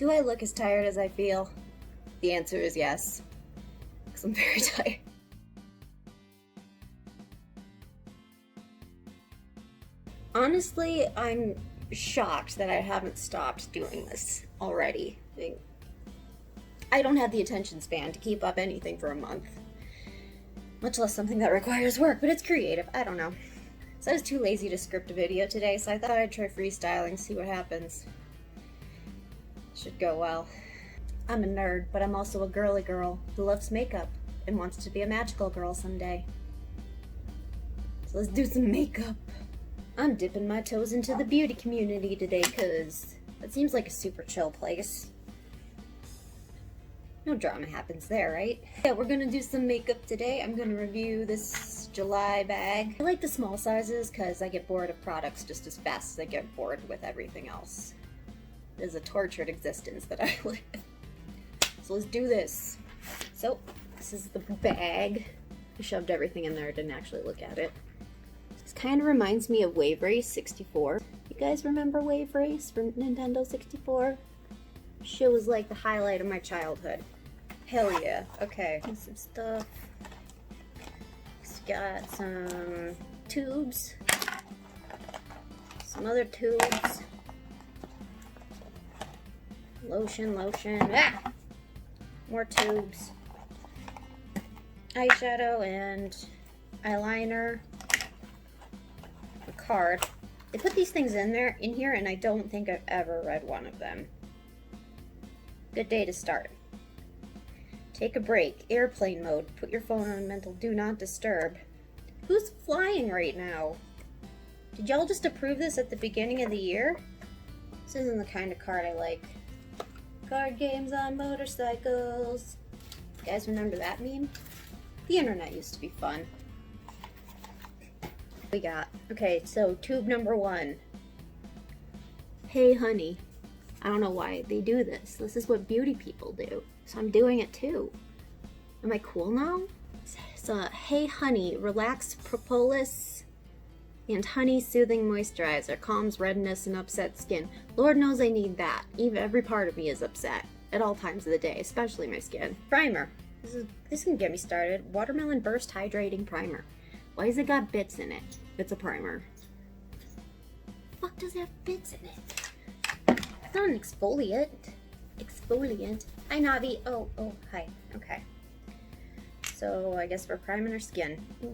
Do I look as tired as I feel? The answer is yes, because I'm very tired. Honestly, I'm shocked that I haven't stopped doing this already. I don't have the attention span to keep up anything for a month, much less something that requires work, but it's creative. I don't know. So I was too lazy to script a video today, so I thought I'd try freestyling, see what happens. Should go well. I'm a nerd, but I'm also a girly girl who loves makeup and wants to be a magical girl someday. So let's do some makeup. I'm dipping my toes into the beauty community today, cause it seems like a super chill place. No drama happens there, right? Yeah, we're gonna do some makeup today. I'm gonna review this July bag. I like the small sizes because I get bored of products just as fast as I get bored with everything else. It is a tortured existence that I live. So let's do this. So, this is the bag. I shoved everything in there, I didn't actually look at it. This kind of reminds me of Wave Race 64. You guys remember Wave Race from Nintendo 64? Shit was like the highlight of my childhood. Hell yeah. Okay, some stuff. It's got some tubes. Some other tubes. Lotion. Ah! More tubes. Eyeshadow and eyeliner. A card. They put these things in here, and I don't think I've ever read one of them. Good day to start. Take a break. Airplane mode. Put your phone on mental do not disturb. Who's flying right now? Did y'all just approve this at the beginning of the year? This isn't the kind of card I like. Card games on motorcycles. You guys remember that meme? The internet used to be fun. We got, okay, so tube number 1. Hey honey. I don't know why they do this. This is what beauty people do. So I'm doing it too. Am I cool now? It's a Hey Honey Relax Propolis and Honey Soothing Moisturizer. Calms redness and upset skin. Lord knows I need that. Even every part of me is upset at all times of the day, especially my skin. Primer. This can get me started. Watermelon Burst Hydrating Primer. Why has it got bits in it? It's a primer. The fuck does it have bits in it? It's not an exfoliant. Exfoliant. Hi, Navi. Oh, hi. Okay. So, I guess we're priming our skin. How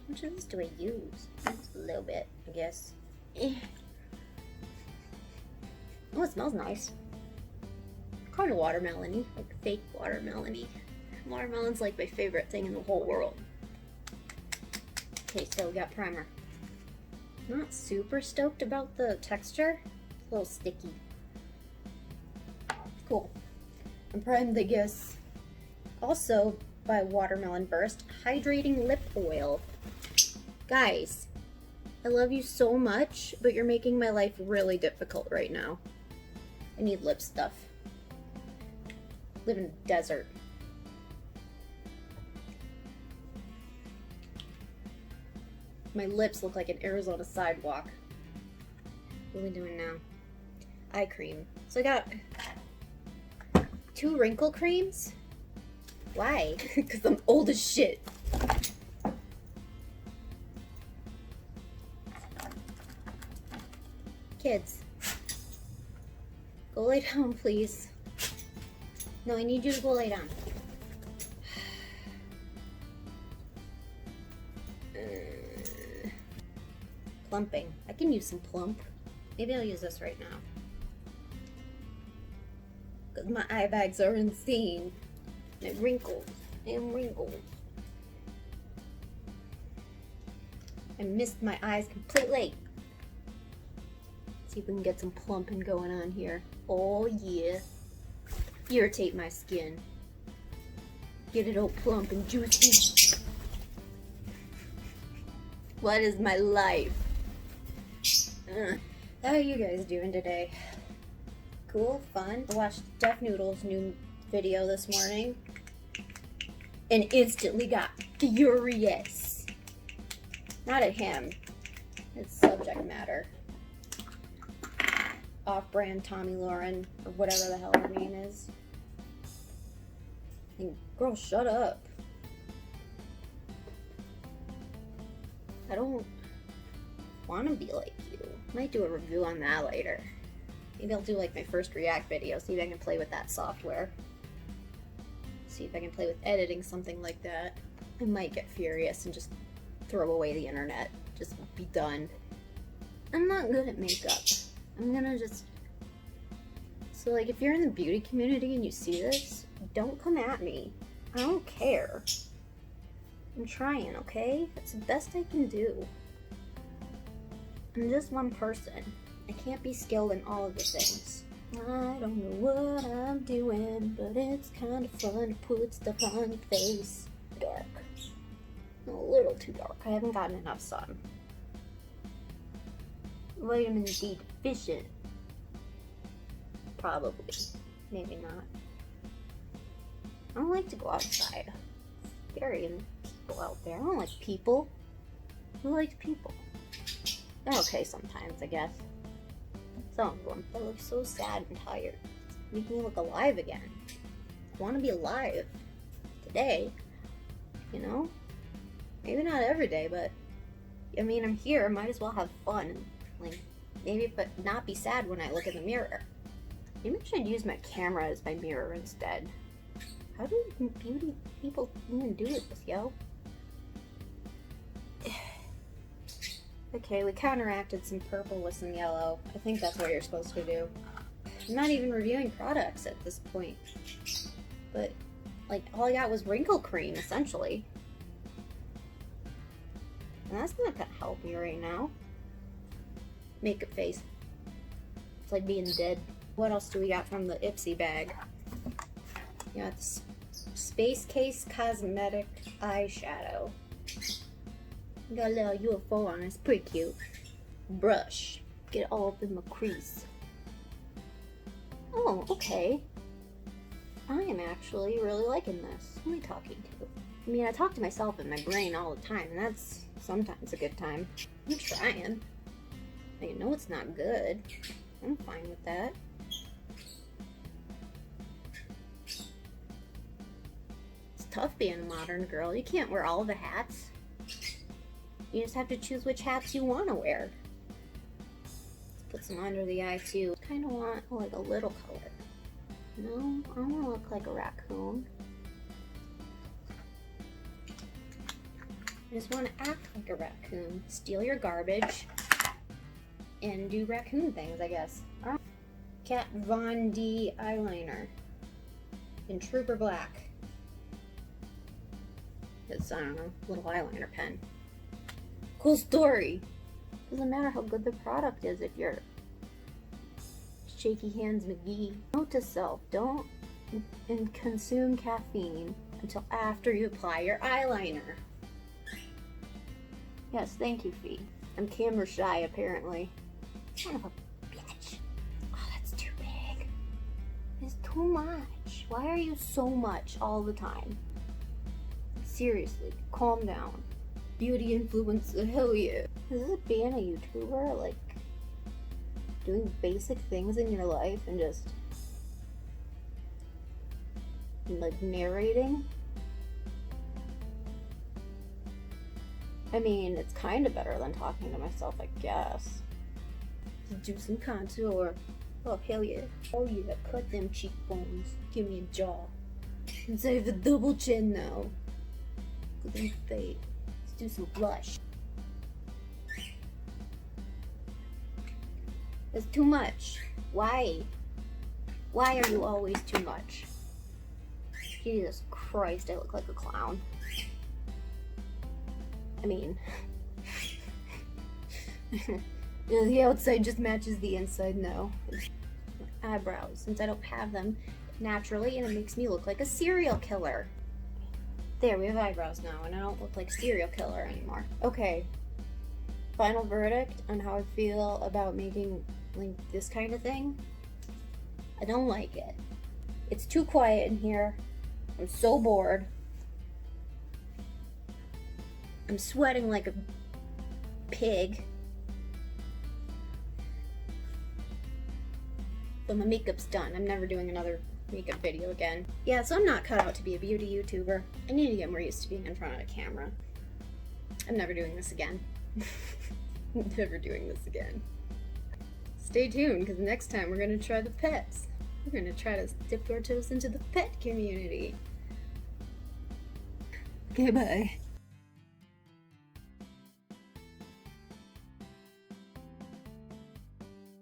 much of this do I use? Just a little bit, I guess. Oh, it smells nice. Kind of watermelon-y. Like fake watermelon-y. Watermelon's like my favorite thing in the whole world. Okay, so we got primer. Not super stoked about the texture. It's a little sticky. Cool. I'm primed, I guess. Also, by Watermelon Burst, Hydrating Lip Oil. Guys, I love you so much, but you're making my life really difficult right now. I need lip stuff. Live in a desert. My lips look like an Arizona sidewalk. What are we doing now? Eye cream. So I got 2 wrinkle creams. Why? Because I'm old as shit. Kids. Go lay down, please. No, I need you to go lay down. Plumping. I can use some plump. Maybe I'll use this right now. Because my eye bags are insane. They're wrinkled. And wrinkled. I missed my eyes completely. Let's see if we can get some plumping going on here. Oh yeah. Irritate my skin. Get it all plump and juicy. What is my life? How are you guys doing today? Cool? Fun? I watched Def Noodle's new video this morning and instantly got furious. Not at him. It's subject matter. off-brand Tommy Lauren or whatever the hell her name is. And girl, shut up. I don't want to be like you. Might do a review on that later. Maybe I'll do like my first React video, see if I can play with that software. See if I can play with editing something like that. I might get furious and just throw away the internet. Just be done. I'm not good at makeup. I'm gonna just... So like if you're in the beauty community and you see this, don't come at me. I don't care. I'm trying, okay? That's the best I can do. I'm just one person. I can't be skilled in all of the things. I don't know what I'm doing, but it's kind of fun to put stuff on your face. Dark. A little too dark. I haven't gotten enough sun. Vitamin D deficient. Probably. Maybe not. I don't like to go outside. Scary people out there. I don't like people. Who likes people? They're okay sometimes, I guess. Some of them. They look so sad and tired. Make me look alive again. I want to be alive. Today. You know? Maybe not every day, but... I mean, I'm here. Might as well have fun. And, like, maybe but not be sad when I look in the mirror. Maybe I should use my camera as my mirror instead. How do beauty people even do this, yo? Okay, we counteracted some purple with some yellow. I think that's what you're supposed to do. I'm not even reviewing products at this point. But, like, all I got was wrinkle cream, essentially. And that's not gonna help me right now. Makeup face. It's like being dead. What else do we got from the Ipsy bag? You got this Space Case Cosmetic Eyeshadow. Got a little UFO on it. It's pretty cute. Brush. Get it all up in my crease. Oh, okay. I am actually really liking this. Who am I talking to? I mean, I talk to myself in my brain all the time, and that's sometimes a good time. I'm trying. I know it's not good. I'm fine with that. It's tough being a modern girl. You can't wear all the hats. You just have to choose which hats you want to wear. Let's put some under the eye too. Kind of want like a little color. No, I don't want to look like a raccoon. I just want to act like a raccoon. Steal your garbage and do raccoon things, I guess. Kat Von D eyeliner in Trooper Black. It's, I don't know, little eyeliner pen. Cool story. Doesn't matter how good the product is if you're Shaky Hands McGee. Note to self, don't consume caffeine until after you apply your eyeliner. Yes, thank you, Fee. I'm camera shy, apparently. Son of a bitch. Oh, that's too big. It's too much. Why are you so much all the time? Seriously, calm down. Beauty influencer, hell yeah. Is this being a YouTuber, like, doing basic things in your life and just, like, narrating? I mean, it's kind of better than talking to myself, I guess. Do some contour. Oh, hell yeah. Oh yeah, cut them cheekbones. Give me a jaw. Instead of a double chin now. Look at them fade. Let's do some blush. It's too much. Why? Why are you always too much? Jesus Christ, I look like a clown. I mean, the outside just matches the inside now. My eyebrows, since I don't have them naturally, and it makes me look like a serial killer. There, we have eyebrows now, and I don't look like a serial killer anymore. Okay, final verdict on how I feel about making like this kind of thing. I don't like it. It's too quiet in here. I'm so bored. I'm sweating like a pig. But my makeup's done. I'm never doing another makeup video again. Yeah, so I'm not cut out to be a beauty YouTuber. I need to get more used to being in front of a camera. I'm never doing this again. Never doing this again. Stay tuned, because next time we're going to try the pets. We're going to try to dip our toes into the pet community. Okay, bye.